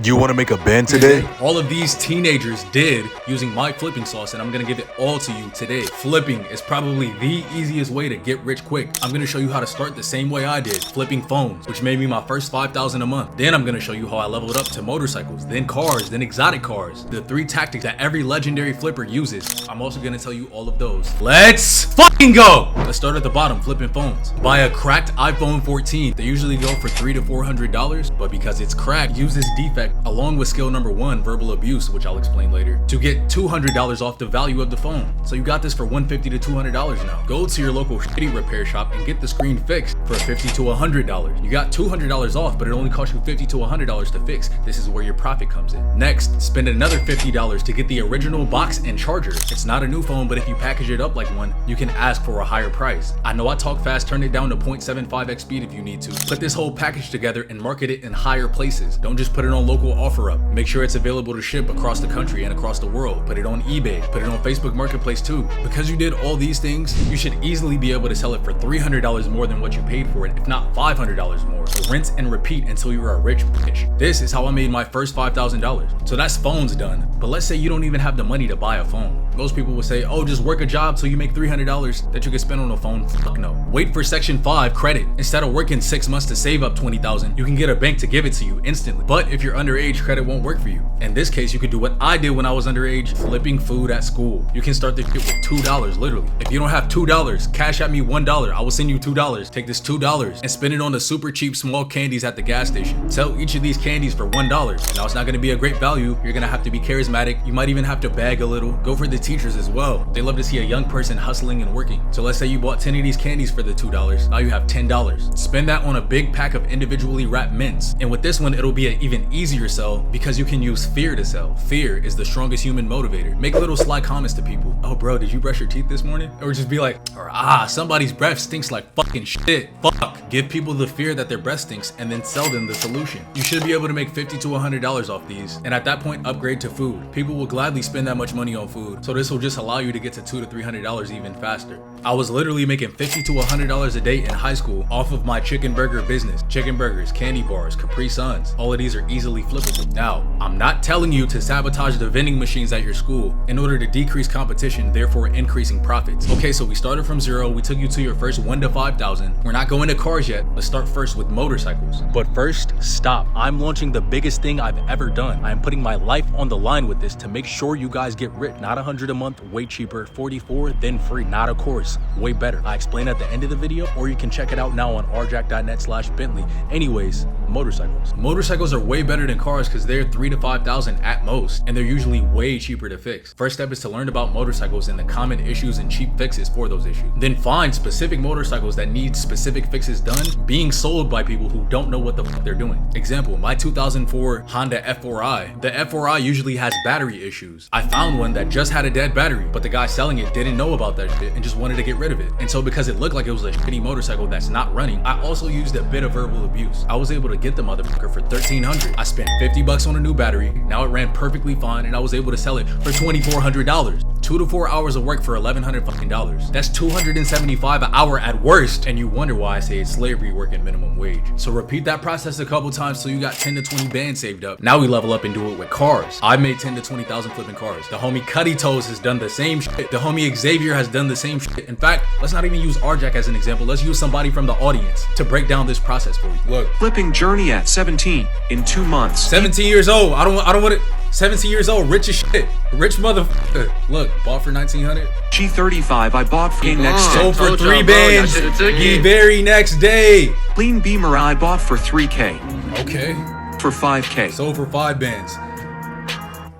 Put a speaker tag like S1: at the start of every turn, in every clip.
S1: You want to make a band today?
S2: All of these teenagers did using my flipping sauce, and I'm gonna give it all to you today. Flipping is probably the easiest way to get rich quick. I'm gonna show you how to start the same way I did, flipping phones, which made me my first $5,000 a month. Then I'm gonna show you how I leveled up to motorcycles, then cars, then exotic cars. The 3 tactics that every legendary flipper uses. I'm also gonna tell you all of those. Let's fucking go! Let's start at the bottom, flipping phones. Buy a cracked iPhone 14. They usually go for $300 to $400, but because it's cracked, use this defect along with skill number 1, verbal abuse, which I'll explain later, to get $200 off the value of the phone. So you got this for $150 to $200 now. Go to your local shitty repair shop and get the screen fixed for $50 to $100. You got $200 off, but it only cost you $50 to $100 to fix. This is where your profit comes in. Next, spend another $50 to get the original box and charger. It's not a new phone, but if you package it up like one, you can ask for a higher price. I know I talk fast, turn it down to 0.75x speed if you need to. Put this whole package together and market it in higher places. Don't just put it on local offer up. Make sure it's available to ship across the country and across the world. Put it on eBay, put it on Facebook Marketplace too. Because you did all these things, you should easily be able to sell it for $300 more than what you paid for it, if not $500 more. So rinse and repeat until you're a rich bitch. This is how I made my first $5,000. So that's phones done. But let's say you don't even have the money to buy a phone. Most people will say, oh, just work a job till you make $300 that you can spend on a phone. Fuck no. Wait for Section 5 credit. Instead of working 6 months to save up $20,000, you can get a bank to give it to you instantly. But if you're underage, credit won't work for you. In this case, you could do what I did when I was underage, flipping food at school. You can start this shit with $2, literally. If you don't have $2, cash at me $1. I will send you $2. Take this $2 and spend it on the super cheap small candies at the gas station. Sell each of these candies for $1. Now it's not gonna be a great value. You're gonna have to be charismatic. You might even have to bag a little. Go for the teachers as well. They love to see a young person hustling and working. So let's say you bought 10 of these candies for the $2. Now you have $10. Spend that on a big pack of individually wrapped mints. And with this one, it'll be an even easier sell because you can use fear to sell. Fear is the strongest human motivator. Make little sly comments to people. Oh bro, did you brush your teeth this morning? Or just be like, or somebody's breath stinks like fucking shit. Fuck. Give people the fear that their breath stinks and then sell them the solution. You should be able to make $50 to $100 off these. And at that point, upgrade to food. People will gladly spend that much money on food. So this will just allow you to get to $200 to $300 even faster. I was literally making $50 to $100 a day in high school off of my chicken burger business. Chicken burgers, candy bars, Capri Suns. All of these are easily flippable. Now, I'm not telling you to sabotage the vending machines at your school in order to decrease competition, therefore increasing profits. Okay, so we started from 0. We took you to your first 1 to 5,000. We're not going to cars yet. Let's start first with motorcycles. But first, stop. I'm launching the biggest thing I've ever done. I am putting my life on the line with this to make sure you guys get rich. Not $100 a month, way cheaper. 44, then free. Not a course, way better. I explain at the end of the video, or you can check it out now on rjack.net/Bentley. Anyways, motorcycles. Motorcycles are way better than cars because they're $3,000 to $5,000 at most, and they're usually way cheaper to fix. First step is to learn about motorcycles and the common issues and cheap fixes for those issues. Then find specific motorcycles that need specific fixes done, being sold by people who don't know what the fuck they're doing. Example, my 2004 Honda F4i. The F4i usually has battery issues. I found one that just had a dead battery, but the guy selling it didn't know about that shit and just wanted to get rid of it. And so because it looked like it was a shitty motorcycle that's not running, I also used a bit of verbal abuse. I was able to get the motherfucker for $1,300. I spent $50 on a new battery. Now it ran perfectly fine and I was able to sell it for $2,400. 2 to 4 hours of work for $1,100 fucking dollars. That's $275 an hour at worst. And you wonder why I say it's slavery working minimum wage. So repeat that process a couple times till you got 10 to 20 bands saved up. Now we level up and do it with cars. I made 10 to 20,000 flipping cars. The homie Cuddy Toes has done the same shit. The homie Xavier has done the same shit. In fact, let's not even use RJack as an example. Let's use somebody from the audience to break down this process for you. Look.
S3: Flipping journey at 17 in 2 months.
S2: 17 years old. I don't want it. 17 years old, rich as shit. Rich motherfucker. Look, bought for $1,900.
S3: G35 I bought for next day.
S2: Sold for 3 bands the very next day.
S3: Clean Beamer I bought for $3K.
S2: Okay.
S3: For $5K.
S2: Sold for 5 bands.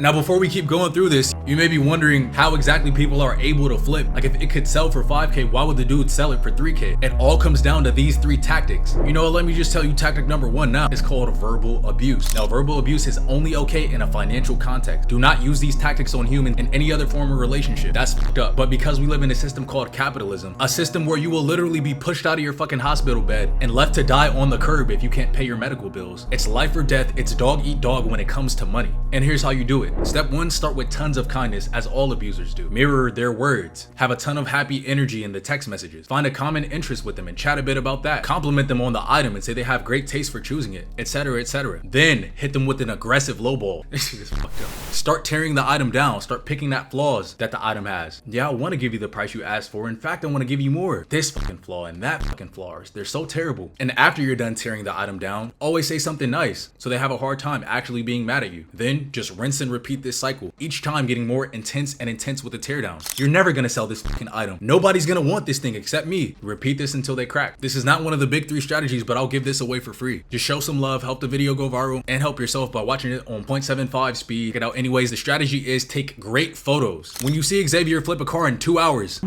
S2: Now, before we keep going through this, you may be wondering how exactly people are able to flip. Like, if it could sell for $5K, why would the dude sell it for $3K? It all comes down to these 3 tactics. You know what, let me just tell you tactic number 1 now. It's called verbal abuse. Now, verbal abuse is only okay in a financial context. Do not use these tactics on humans in any other form of relationship. That's fucked up. But because we live in a system called capitalism, a system where you will literally be pushed out of your fucking hospital bed and left to die on the curb if you can't pay your medical bills. It's life or death. It's dog eat dog when it comes to money. And here's how you do it. Step 1, start with tons of content. kindness as all abusers do. Mirror their words. Have a ton of happy energy in the text messages. Find a common interest with them and chat a bit about that. Compliment them on the item and say they have great taste for choosing it, etc, etc. Then hit them with an aggressive lowball. This is fucked up. Start tearing the item down. Start picking at flaws that the item has. Yeah, I want to give you the price you asked for. In fact, I want to give you more. This fucking flaw and that fucking flaw, they're so terrible. And after you're done tearing the item down, always say something nice so they have a hard time actually being mad at you. Then just rinse and repeat this cycle, each time getting more intense and intense with the teardown. You're never gonna sell this fucking item. Nobody's gonna want this thing except me. Repeat this until they crack. This is not one of the big 3 strategies, but I'll give this away for free. Just show some love, help the video go viral, and help yourself by watching it on 0.75 speed. Get out anyways. The strategy is take great photos. When you see Xavier flip a car in 2 hours,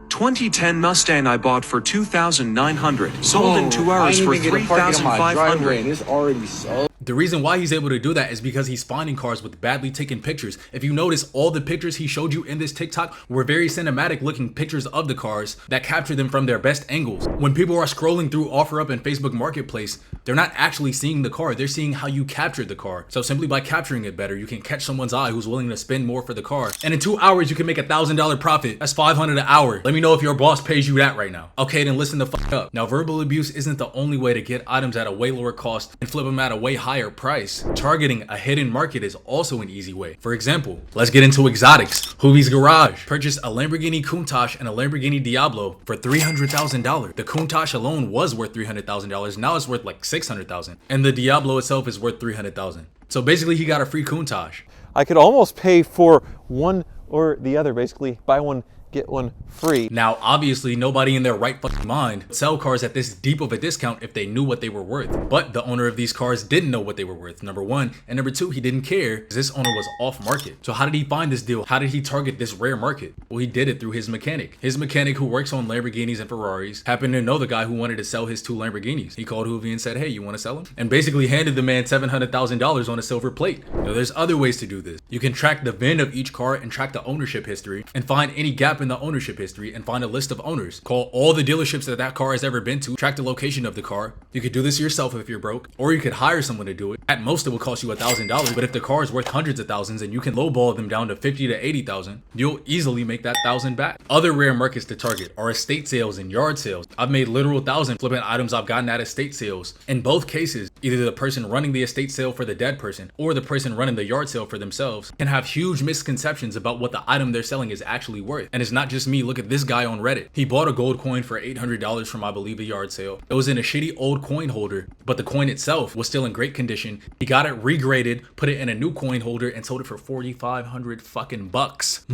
S3: 2010 Mustang I bought for $2,900. Sold in 2 hours for $3,500.
S1: It's already sold.
S2: the reason why he's able to do that is because he's finding cars with badly taken pictures. If you notice, all the pictures he showed you in this TikTok were very cinematic looking pictures of the cars that capture them from their best angles. When people are scrolling through OfferUp and Facebook Marketplace, they're not actually seeing the car, they're seeing how you captured the car. So simply by capturing it better, you can catch someone's eye who's willing to spend more for the car. And in 2 hours, you can make $1,000 profit. That's $500 an hour. Let me know if your boss pays you that right now. Okay, then listen the fuck up. Now, verbal abuse isn't the only way to get items at a way lower cost and flip them at a way higher price. Targeting a hidden market is also an easy way. For example, let's get into exotics. Hoovy's Garage purchased a Lamborghini Countach and a Lamborghini Diablo for $300,000. The Countach alone was worth $300,000. Now it's worth like $600,000. And the Diablo itself is worth $300,000. So basically he got a free Countach.
S4: I could almost pay for one or the other, basically buy one, get one free.
S2: Now, obviously, nobody in their right fucking mind would sell cars at this deep of a discount if they knew what they were worth. But the owner of these cars didn't know what they were worth, number one. And number two, he didn't care because this owner was off market. So how did he find this deal? How did he target this rare market? Well, he did it through his mechanic. His mechanic, who works on Lamborghinis and Ferraris, happened to know the guy who wanted to sell his 2 Lamborghinis. He called Hoovy and said, hey, you want to sell them? And basically handed the man $700,000 on a silver plate. Now, there's other ways to do this. You can track the VIN of each car and track the ownership history and find any gap in the ownership history and find a list of owners. Call all the dealerships that car has ever been to, track the location of the car. You could do this yourself if you're broke, or you could hire someone to do it. At most, it will cost you $1,000, but if the car is worth hundreds of thousands and you can lowball them down to 50 to 80,000, you'll easily make that 1,000 back. Other rare markets to target are estate sales and yard sales. I've made literal thousands flipping items I've gotten at estate sales. In both cases, either the person running the estate sale for the dead person or the person running the yard sale for themselves can have huge misconceptions about what the item they're selling is actually worth. And it's not just me. Look at this guy on Reddit. He bought a gold coin for $800 from, I believe, a yard sale. It was in a shitty old coin holder, but the coin itself was still in great condition. He got it regraded, put it in a new coin holder, and sold it for 4,500 fucking bucks.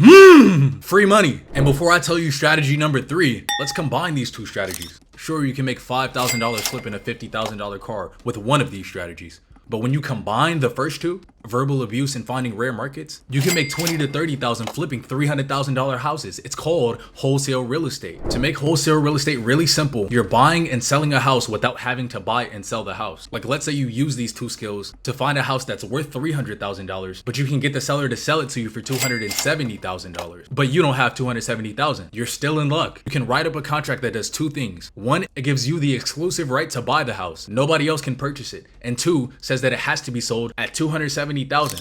S2: Free money. And before I tell you strategy number 3, let's combine these 2 strategies. Sure, you can make $5,000 flipping a $50,000 car with one of these strategies. But when you combine the first 2, verbal abuse and finding rare markets, you can make $20,000 to $30,000 flipping $300,000 houses. It's called wholesale real estate. To make wholesale real estate really simple, you're buying and selling a house without having to buy and sell the house. Like, let's say you use these 2 skills to find a house that's worth $300,000, but you can get the seller to sell it to you for $270,000. But you don't have $270,000. You're still in luck. You can write up a contract that does 2 things. 1, it gives you the exclusive right to buy the house. Nobody else can purchase it. And 2, says that it has to be sold at $270,000.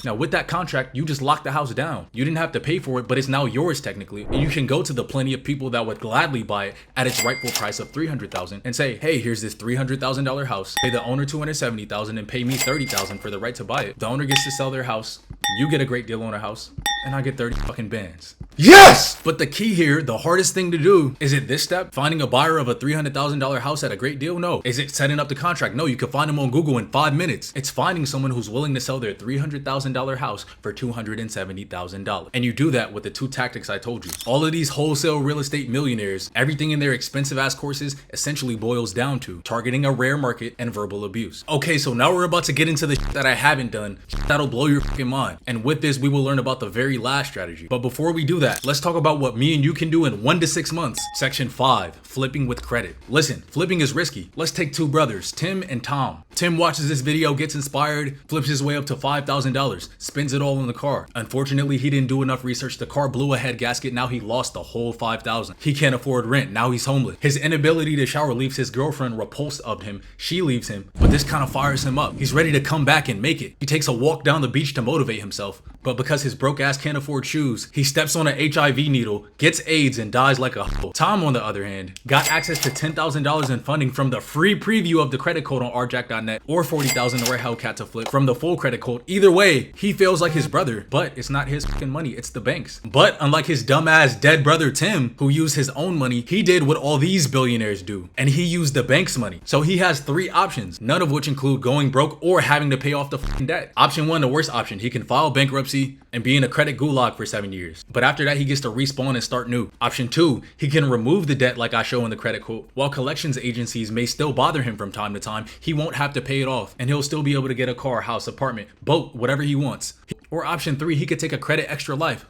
S2: Now, with that contract, you just lock the house down. You didn't have to pay for it, but it's now yours technically. And you can go to the plenty of people that would gladly buy it at its rightful price of $300,000 and say, hey, here's this $300,000 house. Pay the owner $270,000 and pay me $30,000 for the right to buy it. The owner gets to sell their house. You get a great deal on a house, and I get 30 fucking bands. Yes! But the key here, the hardest thing to do, is it this step? Finding a buyer of a $300,000 house at a great deal? No. Is it setting up the contract? No, you can find them on Google in 5 minutes. It's finding someone who's willing to sell their $300,000 house for $270,000. And you do that with the 2 tactics I told you. All of these wholesale real estate millionaires, everything in their expensive ass courses essentially boils down to targeting a rare market and verbal abuse. Okay, so now we're about to get into the shit that I haven't done. That'll blow your fucking mind. And with this, we will learn about the very last strategy. But before we do that, let's talk about what me and you can do in 1 to 6 months. Section 5, flipping with credit. Listen, flipping is risky. Let's take 2 brothers, Tim and Tom. Tim watches this video, gets inspired, flips his way up to $5,000, spends it all on the car. Unfortunately, he didn't do enough research. The car blew a head gasket. Now he lost the whole $5,000. He can't afford rent. Now he's homeless. His inability to shower leaves his girlfriend repulsed of him. She leaves him, but this kind of fires him up. He's ready to come back and make it. He takes a walk down the beach to motivate himself, but because his broke ass can't afford shoes. He steps on an HIV needle, gets AIDS, and dies like a hoe. Tom, on the other hand, got access to $10,000 in funding from the free preview of the credit code on rjack.net, or $40,000 or Hellcat to flip from the full credit code. Either way, he fails like his brother, but it's not his fucking money, it's the bank's. But unlike his dumbass dead brother Tim, who used his own money, he did what all these billionaires do, and he used the bank's money. So he has 3 options, none of which include going broke or having to pay off the fucking debt. Option 1, the worst option, he can file bankruptcy and be in a credit gulag for 7 years. But after that, he gets to respawn and start new. Option 2, he can remove the debt like I show in the credit quote. While collections agencies may still bother him from time to time, he won't have to pay it off, and he'll still be able to get a car, house, apartment, boat, whatever he wants. Or option 3, he could take a credit extra life.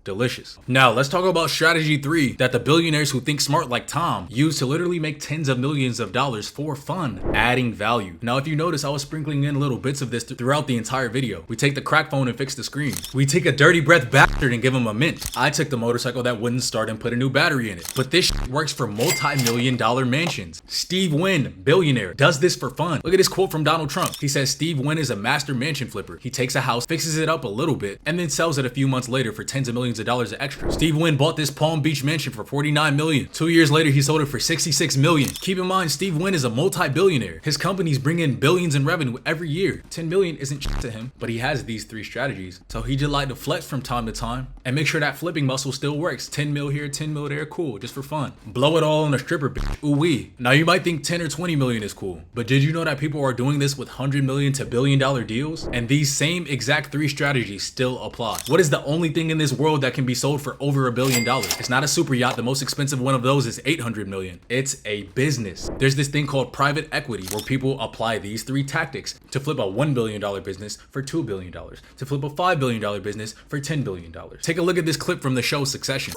S2: Delicious. Now let's talk about strategy 3 that the billionaires who think smart like Tom use to literally make tens of millions of dollars for fun: adding value. Now if you notice, I was sprinkling in little bits of this throughout the entire video. We take the crack phone and fix the screen. We take a dirty breath bastard and give him a mint. I took the motorcycle that wouldn't start and put a new battery in it. But this shit works for multi-million-dollar mansions. Steve Wynn, billionaire, does this for fun. Look at this quote from Donald Trump. He says Steve Wynn is a master mansion flipper. He takes a house, fixes it up a little bit, and then sells it a few months later for tens of millions of dollars extra. Steve Wynn bought this Palm Beach mansion for $49 million. 2 years later, he sold it for $66 million. Keep in mind, Steve Wynn is a multi-billionaire. His companies bring in billions in revenue every year. 10 million isn't shit to him, but he has these 3 strategies. So he just like to flex from time to time and make sure that flipping muscle still works. 10 mil here, 10 mil there, cool, just for fun. Blow it all on a stripper bitch, ooh wee. Now you might think 10 or 20 million is cool, but did you know that people are doing this with 100 million to $1 billion deals? And these same exact 3 strategies still apply. What is the only thing in this world that can be sold for over $1 billion? It's not a super yacht. The most expensive one of those is 800 million. It's a business. There's this thing called private equity where people apply these 3 tactics to flip a $1 billion business for $2 billion, to flip a $5 billion business for $10 billion. Take a look at this clip from the show Succession.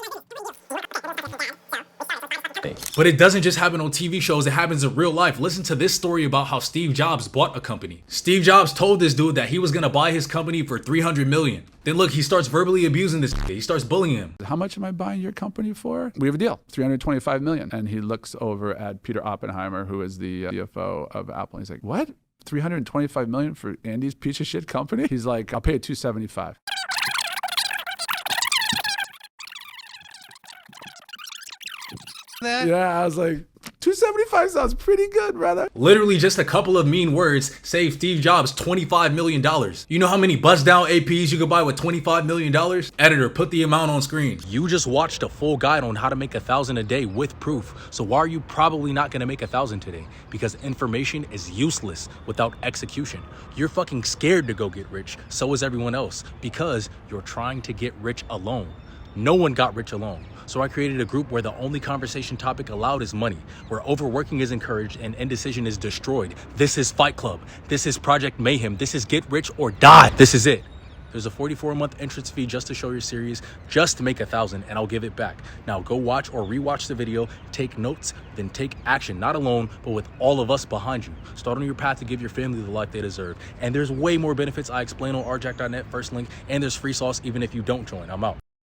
S2: But it doesn't just happen on TV shows, it happens in real life. Listen to this story about how Steve Jobs bought a company. Steve Jobs told this dude that he was gonna buy his company for 300 million. Then look, he starts verbally abusing this kid. He starts bullying him.
S1: How much am I buying your company for? We have a deal, 325 million. And he looks over at Peter Oppenheimer, who is the CFO of Apple. And he's like, what? 325 million for Andy's piece of shit company? He's like, I'll pay you 275. Yeah, I was like, 275 sounds pretty good, brother.
S2: Literally just a couple of mean words saved Steve Jobs $25 million. You know how many bust down APs you could buy with $25 million? Editor, put the amount on screen. You just watched a full guide on how to make 1,000 a day with proof. So why are you probably not gonna make 1,000 today? Because information is useless without execution. You're fucking scared to go get rich. So is everyone else, because you're trying to get rich alone. No one got rich alone. So I created a group where the only conversation topic allowed is money, where overworking is encouraged and indecision is destroyed. This is Fight Club. This is Project Mayhem. This is Get Rich or Die. This is it. There's a 44-month entrance fee just to show your series, just to make 1,000, and I'll give it back. Now go watch or rewatch the video, take notes, then take action, not alone, but with all of us behind you. Start on your path to give your family the life they deserve. And there's way more benefits I explain on rjack.net, first link, and there's free sauce even if you don't join. I'm out.